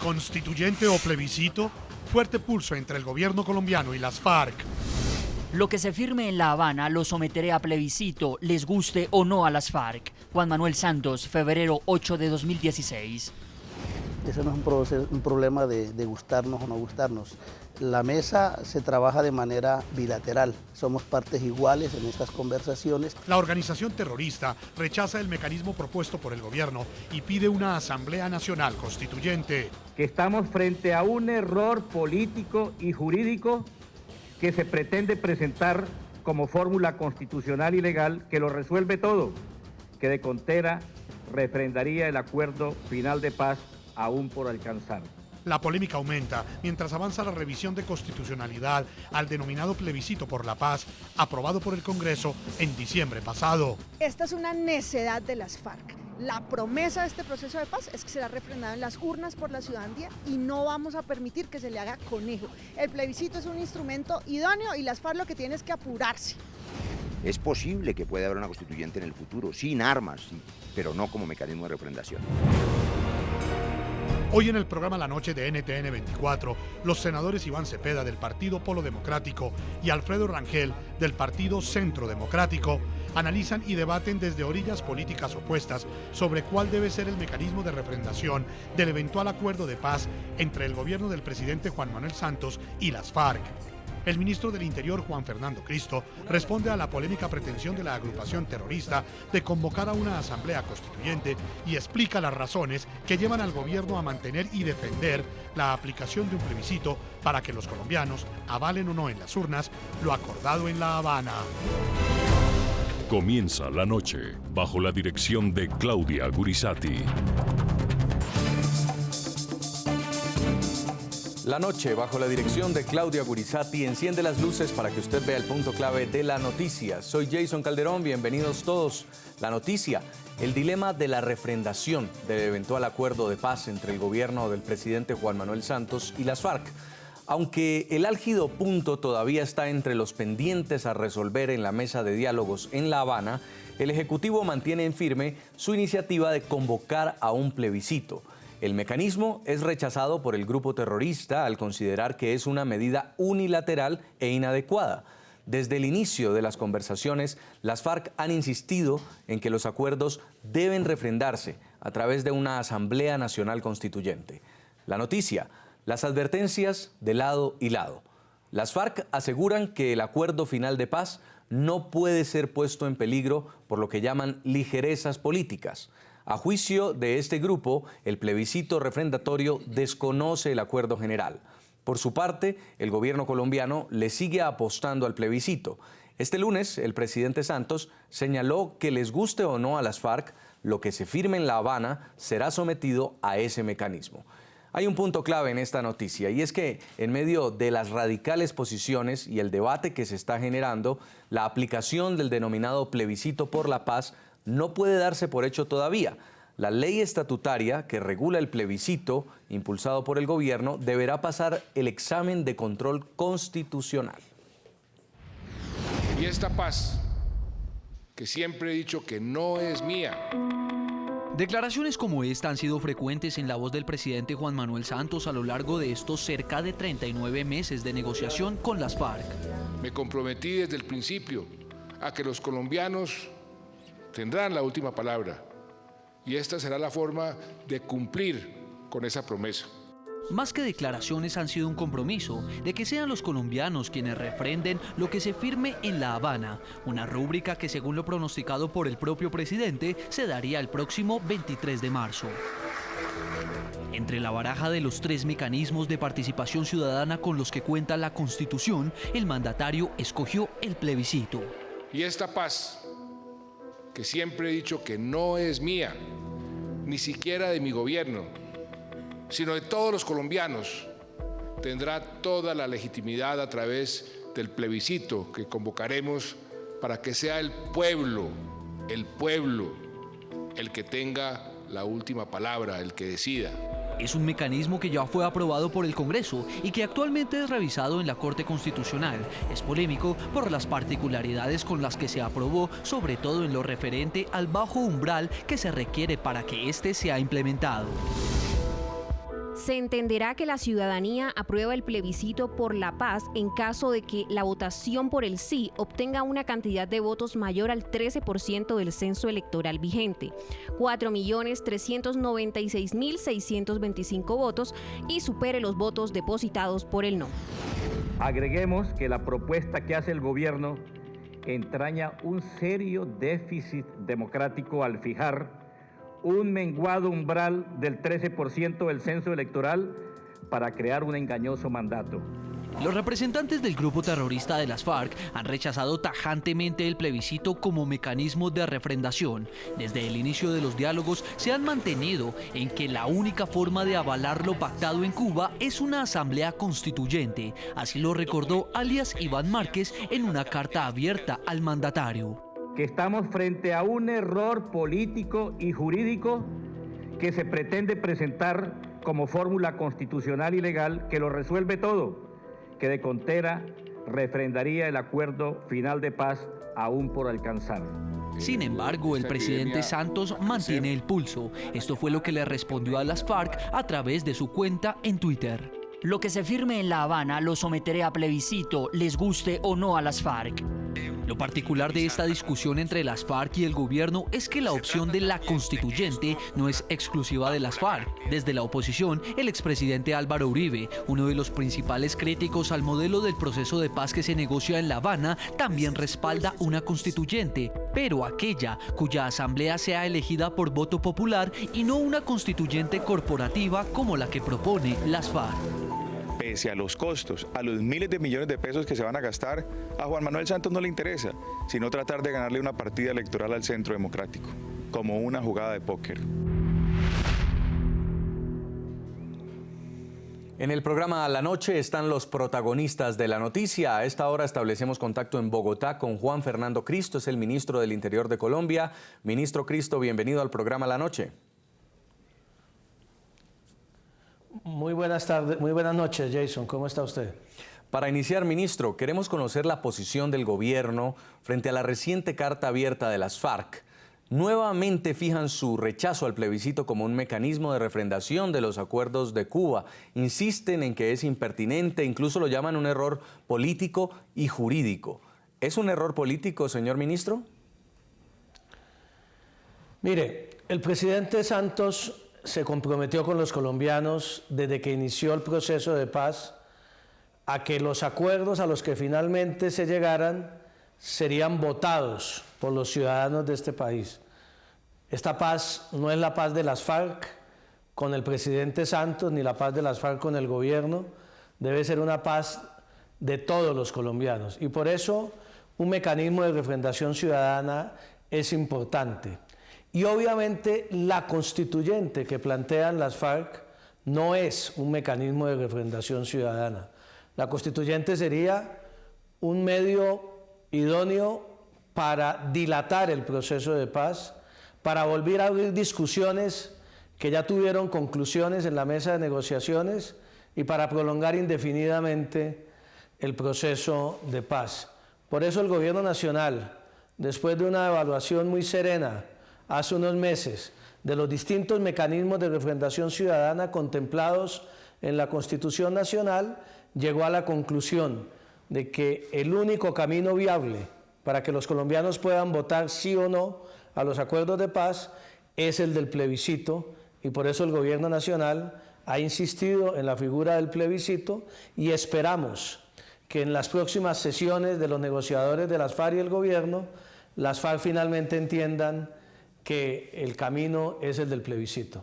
¿Constituyente o plebiscito? Fuerte pulso entre el gobierno colombiano y las FARC. Lo que se firme en La Habana lo someteré a plebiscito, les guste o no a las FARC. Juan Manuel Santos, febrero 8 de 2016. Ese no es un problema de gustarnos o no gustarnos. La mesa se trabaja de manera bilateral. Somos partes iguales en estas conversaciones. La organización terrorista rechaza el mecanismo propuesto por el gobierno y pide una Asamblea Nacional Constituyente. Que estamos frente a un error político y jurídico que se pretende presentar como fórmula constitucional y legal que lo resuelve todo, que de contera refrendaría el acuerdo final de paz aún por alcanzar. La polémica aumenta mientras avanza la revisión de constitucionalidad al denominado plebiscito por la paz, aprobado por el Congreso en diciembre pasado. Esta es una necedad de las FARC. La promesa de este proceso de paz es que será refrendado en las urnas por la ciudadanía y no vamos a permitir que se le haga conejo. El plebiscito es un instrumento idóneo y las FARC lo que tienen es que apurarse. Es posible que pueda haber una constituyente en el futuro, sin armas, sí, pero no como mecanismo de refrendación. Hoy en el programa La Noche de NTN 24, los senadores Iván Cepeda del Partido Polo Democrático y Alfredo Rangel del Partido Centro Democrático analizan y debaten desde orillas políticas opuestas sobre cuál debe ser el mecanismo de refrendación del eventual acuerdo de paz entre el gobierno del presidente Juan Manuel Santos y las FARC. El ministro del Interior, Juan Fernando Cristo, responde a la polémica pretensión de la agrupación terrorista de convocar a una asamblea constituyente y explica las razones que llevan al gobierno a mantener y defender la aplicación de un plebiscito para que los colombianos avalen o no en las urnas lo acordado en La Habana. Comienza la noche bajo la dirección de Claudia Gurizati. La noche, bajo la dirección de Claudia Gurizati, enciende las luces para que usted vea el punto clave de la noticia. Soy Jason Calderón, bienvenidos todos. La noticia, el dilema de la refrendación del eventual acuerdo de paz entre el gobierno del presidente Juan Manuel Santos y las FARC. Aunque el álgido punto todavía está entre los pendientes a resolver en la mesa de diálogos en La Habana, el Ejecutivo mantiene en firme su iniciativa de convocar a un plebiscito. El mecanismo es rechazado por el grupo terrorista al considerar que es una medida unilateral e inadecuada. Desde el inicio de las conversaciones, las FARC han insistido en que los acuerdos deben refrendarse a través de una Asamblea Nacional Constituyente. La noticia, las advertencias de lado y lado. Las FARC aseguran que el acuerdo final de paz no puede ser puesto en peligro por lo que llaman ligerezas políticas. A juicio de este grupo, el plebiscito refrendatorio desconoce el acuerdo general. Por su parte, el gobierno colombiano le sigue apostando al plebiscito. Este lunes, el presidente Santos señaló que les guste o no a las FARC, lo que se firme en La Habana será sometido a ese mecanismo. Hay un punto clave en esta noticia y es que en medio de las radicales posiciones y el debate que se está generando, la aplicación del denominado plebiscito por la paz no puede darse por hecho todavía. La ley estatutaria que regula el plebiscito, impulsado por el gobierno, deberá pasar el examen de control constitucional. Y esta paz, que siempre he dicho que no es mía. Declaraciones como esta han sido frecuentes en la voz del presidente Juan Manuel Santos a lo largo de estos cerca de 39 meses de negociación con las FARC. Me comprometí desde el principio a que los colombianos tendrán la última palabra y esta será la forma de cumplir con esa promesa. Más que declaraciones han sido un compromiso de que sean los colombianos quienes refrenden lo que se firme en La Habana, una rúbrica que según lo pronosticado por el propio presidente se daría el próximo 23 de marzo. Entre la baraja de los 3 mecanismos de participación ciudadana con los que cuenta la Constitución, el mandatario escogió el plebiscito. Y esta paz, que siempre he dicho que no es mía, ni siquiera de mi gobierno, sino de todos los colombianos, tendrá toda la legitimidad a través del plebiscito que convocaremos para que sea el pueblo el que tenga la última palabra, el que decida. Es un mecanismo que ya fue aprobado por el Congreso y que actualmente es revisado en la Corte Constitucional. Es polémico por las particularidades con las que se aprobó, sobre todo en lo referente al bajo umbral que se requiere para que este sea implementado. Se entenderá que la ciudadanía aprueba el plebiscito por la paz en caso de que la votación por el sí obtenga una cantidad de votos mayor al 13% del censo electoral vigente, 4.396.625 votos, y supere los votos depositados por el no. Agreguemos que la propuesta que hace el gobierno entraña un serio déficit democrático al fijar un menguado umbral del 13% del censo electoral para crear un engañoso mandato. Los representantes del grupo terrorista de las FARC han rechazado tajantemente el plebiscito como mecanismo de refrendación. Desde el inicio de los diálogos se han mantenido en que la única forma de avalar lo pactado en Cuba es una asamblea constituyente. Así lo recordó alias Iván Márquez en una carta abierta al mandatario. Que estamos frente a un error político y jurídico que se pretende presentar como fórmula constitucional y legal que lo resuelve todo, que de contera refrendaría el acuerdo final de paz aún por alcanzar. Sin embargo, el presidente Santos mantiene el pulso. Esto fue lo que le respondió a las FARC a través de su cuenta en Twitter. Lo que se firme en La Habana lo someteré a plebiscito, les guste o no a las FARC. Lo particular de esta discusión entre las FARC y el gobierno es que la opción de la constituyente no es exclusiva de las FARC. Desde la oposición, el expresidente Álvaro Uribe, uno de los principales críticos al modelo del proceso de paz que se negocia en La Habana, también respalda una constituyente, pero aquella cuya asamblea sea elegida por voto popular y no una constituyente corporativa como la que propone las FARC. Pese a los costos, a los miles de millones de pesos que se van a gastar, a Juan Manuel Santos no le interesa, sino tratar de ganarle una partida electoral al Centro Democrático, como una jugada de póker. En el programa La Noche están los protagonistas de la noticia. A esta hora establecemos contacto en Bogotá con Juan Fernando Cristo, es el ministro del Interior de Colombia. Ministro Cristo, bienvenido al programa La Noche. Muy buenas tardes, muy buenas noches, Jason. ¿Cómo está usted? Para iniciar, ministro, queremos conocer la posición del gobierno frente a la reciente carta abierta de las FARC. Nuevamente fijan su rechazo al plebiscito como un mecanismo de refrendación de los acuerdos de Cuba. Insisten en que es impertinente, incluso lo llaman un error político y jurídico. ¿Es un error político, señor ministro? Mire, el presidente Santos se comprometió con los colombianos desde que inició el proceso de paz a que los acuerdos a los que finalmente se llegaran serían votados por los ciudadanos de este país. Esta paz no es la paz de las FARC con el presidente Santos, ni la paz de las FARC con el gobierno, debe ser una paz de todos los colombianos. Y por eso un mecanismo de refrendación ciudadana es importante. Y obviamente la constituyente que plantean las FARC no es un mecanismo de refrendación ciudadana. La constituyente sería un medio idóneo para dilatar el proceso de paz, para volver a abrir discusiones que ya tuvieron conclusiones en la mesa de negociaciones y para prolongar indefinidamente el proceso de paz. Por eso el Gobierno Nacional, después de una evaluación muy serena hace unos meses de los distintos mecanismos de refrendación ciudadana contemplados en la Constitución Nacional, llegó a la conclusión de que el único camino viable para que los colombianos puedan votar sí o no a los acuerdos de paz es el del plebiscito, y por eso el Gobierno Nacional ha insistido en la figura del plebiscito y esperamos que en las próximas sesiones de los negociadores de las FARC y el gobierno, las FARC finalmente entiendan que el camino es el del plebiscito.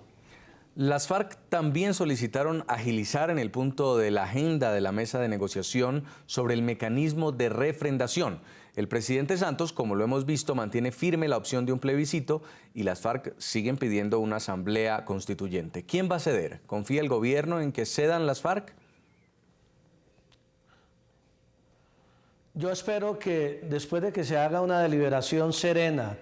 Las FARC también solicitaron agilizar en el punto de la agenda de la mesa de negociación sobre el mecanismo de refrendación. El presidente Santos, como lo hemos visto, mantiene firme la opción de un plebiscito y las FARC siguen pidiendo una asamblea constituyente. ¿Quién va a ceder? ¿Confía el gobierno en que cedan las FARC? Yo espero que después de que se haga una deliberación serena,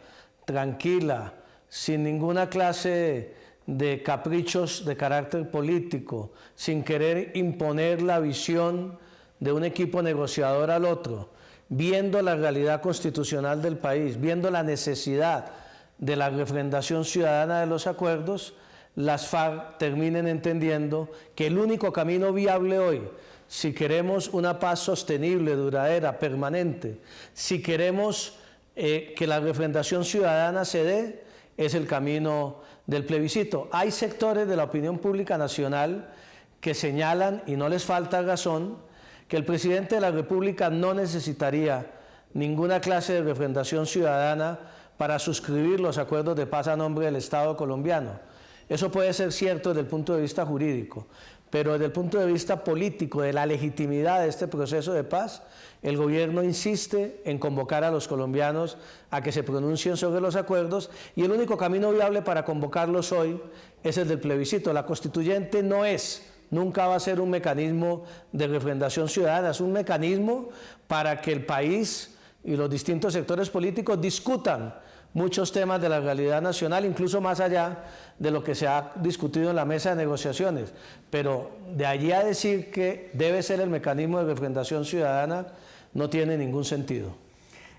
tranquila, sin ninguna clase de caprichos de carácter político, sin querer imponer la visión de un equipo negociador al otro, viendo la realidad constitucional del país, viendo la necesidad de la refrendación ciudadana de los acuerdos, las FARC terminen entendiendo que el único camino viable hoy, si queremos una paz sostenible, duradera, permanente, si queremos que la refrendación ciudadana se dé, es el camino del plebiscito. Hay sectores de la opinión pública nacional que señalan, y no les falta razón, que el presidente de la República no necesitaría ninguna clase de refrendación ciudadana para suscribir los acuerdos de paz a nombre del Estado colombiano. Eso puede ser cierto desde el punto de vista jurídico, pero desde el punto de vista político, de la legitimidad de este proceso de paz, el gobierno insiste en convocar a los colombianos a que se pronuncien sobre los acuerdos, y el único camino viable para convocarlos hoy es el del plebiscito. La constituyente nunca va a ser un mecanismo de refrendación ciudadana, es un mecanismo para que el país y los distintos sectores políticos discutan muchos temas de la realidad nacional, incluso más allá de lo que se ha discutido en la mesa de negociaciones. Pero de allí a decir que debe ser el mecanismo de refrendación ciudadana no tiene ningún sentido.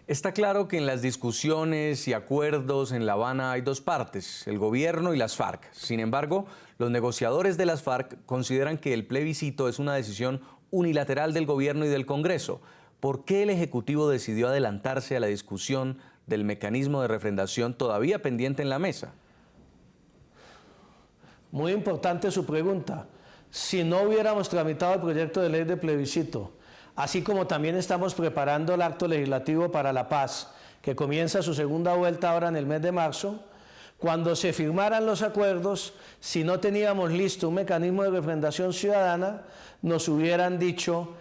Está claro que en las discusiones y acuerdos en La Habana hay dos partes, el gobierno y las FARC. Sin embargo, los negociadores de las FARC consideran que el plebiscito es una decisión unilateral del gobierno y del Congreso. ¿Por qué el Ejecutivo decidió adelantarse a la discusión del mecanismo de refrendación todavía pendiente en la mesa? Muy importante su pregunta. Si no hubiéramos tramitado el proyecto de ley de plebiscito, así como también estamos preparando el acto legislativo para la paz, que comienza su segunda vuelta ahora en el mes de marzo, cuando se firmaran los acuerdos, si no teníamos listo un mecanismo de refrendación ciudadana, nos hubieran dicho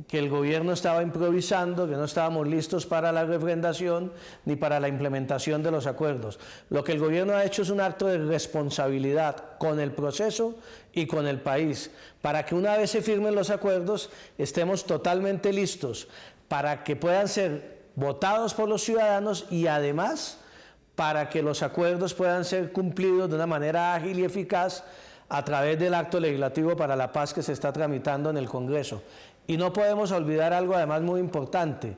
que el gobierno estaba improvisando, que no estábamos listos para la refrendación ni para la implementación de los acuerdos. Lo que el gobierno ha hecho es un acto de responsabilidad con el proceso y con el país, para que una vez se firmen los acuerdos estemos totalmente listos para que puedan ser votados por los ciudadanos y además para que los acuerdos puedan ser cumplidos de una manera ágil y eficaz a través del acto legislativo para la paz que se está tramitando en el Congreso. Y no podemos olvidar algo además muy importante,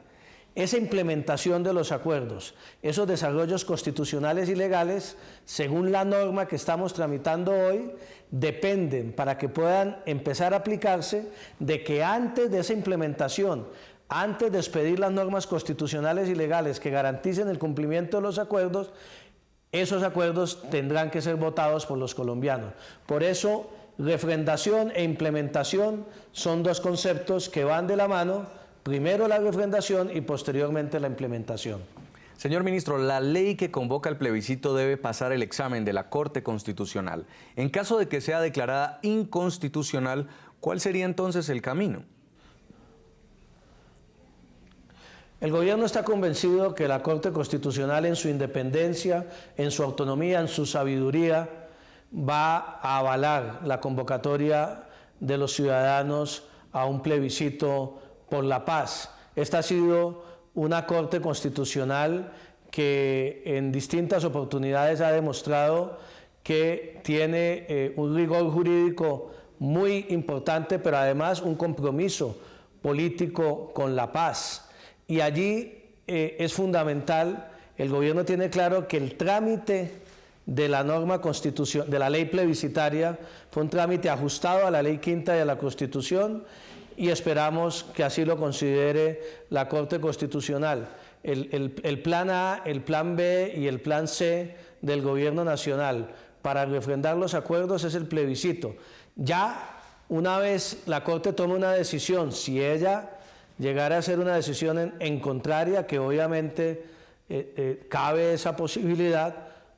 esa implementación de los acuerdos, esos desarrollos constitucionales y legales, según la norma que estamos tramitando hoy, dependen, para que puedan empezar a aplicarse, de que antes de esa implementación, antes de expedir las normas constitucionales y legales que garanticen el cumplimiento de los acuerdos, esos acuerdos tendrán que ser votados por los colombianos. Por eso, refrendación e implementación son dos conceptos que van de la mano, primero la refrendación y posteriormente la implementación. Señor ministro, la ley que convoca el plebiscito debe pasar el examen de la Corte Constitucional. En caso de que sea declarada inconstitucional, ¿cuál sería entonces el camino? El gobierno está convencido que la Corte Constitucional, en su independencia, en su autonomía, en su sabiduría, va a avalar la convocatoria de los ciudadanos a un plebiscito por la paz. Esta ha sido una Corte Constitucional que en distintas oportunidades ha demostrado que tiene un rigor jurídico muy importante, pero además un compromiso político con la paz. Y allí es fundamental, el gobierno tiene claro que el trámite de la norma constitucional, de la ley plebiscitaria, fue un trámite ajustado a la ley quinta y a la Constitución, y esperamos que así lo considere la Corte Constitucional. El plan A, el plan B y el plan C del gobierno nacional para refrendar los acuerdos es el plebiscito. Ya una vez la Corte tome una decisión, si ella llegara a ser una decisión en contraria, que obviamente cabe esa posibilidad,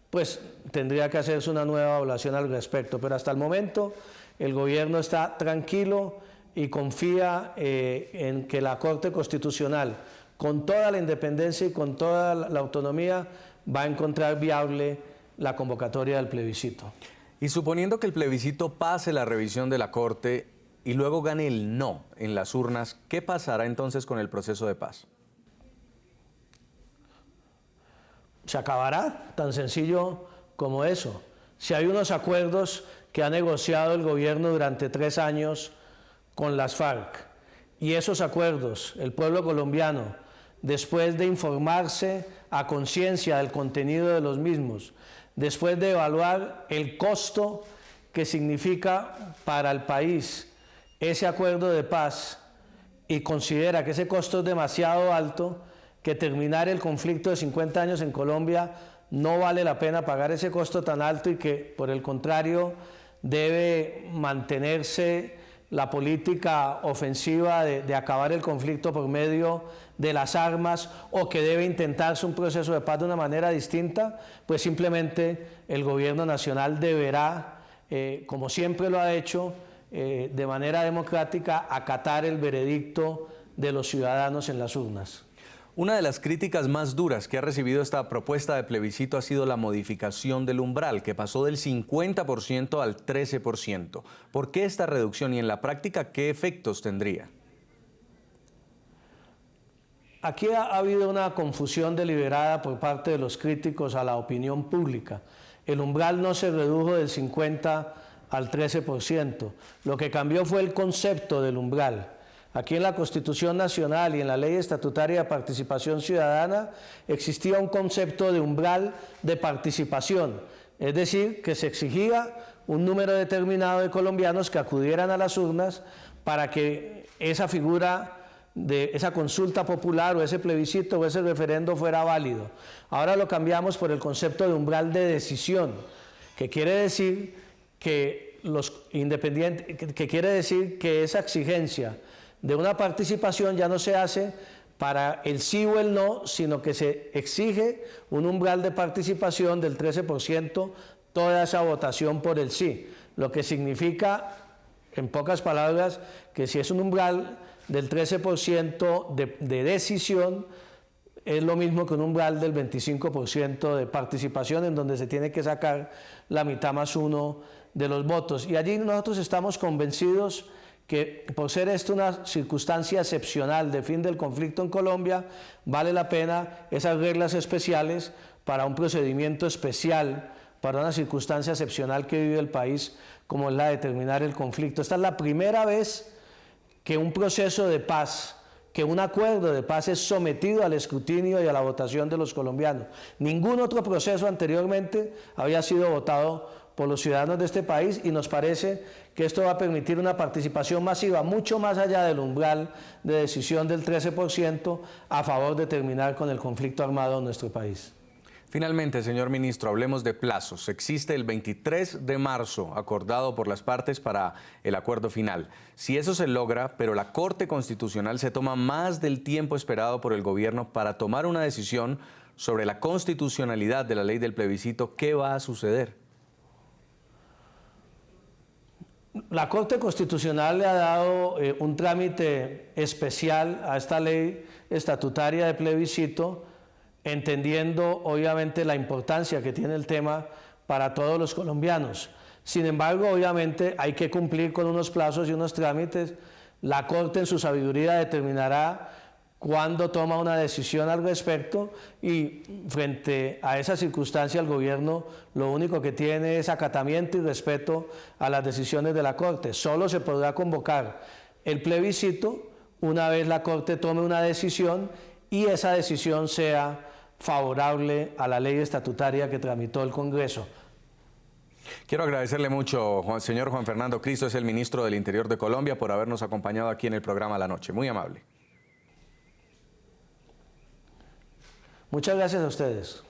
pues tendría que hacerse una nueva evaluación al respecto. Pero hasta el momento el gobierno está tranquilo y confía en que la Corte Constitucional, con toda la independencia y con toda la autonomía, va a encontrar viable la convocatoria del plebiscito. Y suponiendo que el plebiscito pase la revisión de la Corte y luego gane el no en las urnas, ¿qué pasará entonces con el proceso de paz? Se acabará, tan sencillo como eso. Si hay unos acuerdos que ha negociado el gobierno durante 3 años con las FARC, y esos acuerdos, el pueblo colombiano, después de informarse a conciencia del contenido de los mismos, después de evaluar el costo que significa para el país ese acuerdo de paz y considera que ese costo es demasiado alto, que terminar el conflicto de 50 años en Colombia no vale la pena pagar ese costo tan alto y que, por el contrario, debe mantenerse la política ofensiva de acabar el conflicto por medio de las armas, o que debe intentarse un proceso de paz de una manera distinta, pues simplemente el gobierno nacional deberá, como siempre lo ha hecho, de manera democrática, acatar el veredicto de los ciudadanos en las urnas. Una de las críticas más duras que ha recibido esta propuesta de plebiscito ha sido la modificación del umbral, que pasó del 50% al 13%. ¿Por qué esta reducción y en la práctica qué efectos tendría? Aquí ha habido una confusión deliberada por parte de los críticos a la opinión pública. El umbral no se redujo del 50% al 13%. Lo que cambió fue el concepto del umbral. Aquí en la Constitución Nacional y en la Ley Estatutaria de Participación Ciudadana existía un concepto de umbral de participación, es decir, que se exigía un número determinado de colombianos que acudieran a las urnas para que esa figura de esa consulta popular o ese plebiscito o ese referendo fuera válido. Ahora lo cambiamos por el concepto de umbral de decisión, que quiere decir que esa exigencia de una participación ya no se hace para el sí o el no, sino que se exige un umbral de participación del 13%, toda esa votación por el sí, lo que significa, en pocas palabras, que si es un umbral del 13% de decisión, es lo mismo que un umbral del 25% de participación, en donde se tiene que sacar la mitad más uno de los votos. Y allí nosotros estamos convencidos que, por ser esto una circunstancia excepcional de fin del conflicto en Colombia, vale la pena esas reglas especiales para un procedimiento especial, para una circunstancia excepcional que vive el país, como es la de terminar el conflicto. Esta es la primera vez que un proceso de paz, que un acuerdo de paz es sometido al escrutinio y a la votación de los colombianos. Ningún otro proceso anteriormente había sido votado por los ciudadanos de este país, y nos parece que esto va a permitir una participación masiva, mucho más allá del umbral de decisión del 13%, a favor de terminar con el conflicto armado en nuestro país. Finalmente, señor ministro, hablemos de plazos. Existe el 23 de marzo acordado por las partes para el acuerdo final. Si eso se logra, pero la Corte Constitucional se toma más del tiempo esperado por el gobierno para tomar una decisión sobre la constitucionalidad de la ley del plebiscito, ¿qué va a suceder? La Corte Constitucional le ha dado un trámite especial a esta ley estatutaria de plebiscito, entendiendo obviamente la importancia que tiene el tema para todos los colombianos. Sin embargo, obviamente hay que cumplir con unos plazos y unos trámites. La Corte en su sabiduría determinará cuándo toma una decisión al respecto, y frente a esa circunstancia el gobierno lo único que tiene es acatamiento y respeto a las decisiones de la Corte. Solo se podrá convocar el plebiscito una vez la Corte tome una decisión y esa decisión sea favorable a la ley estatutaria que tramitó el Congreso. Quiero agradecerle mucho, señor Juan Fernando Cristo, es el ministro del Interior de Colombia, por habernos acompañado aquí en el programa La Noche. Muy amable. Muchas gracias a ustedes.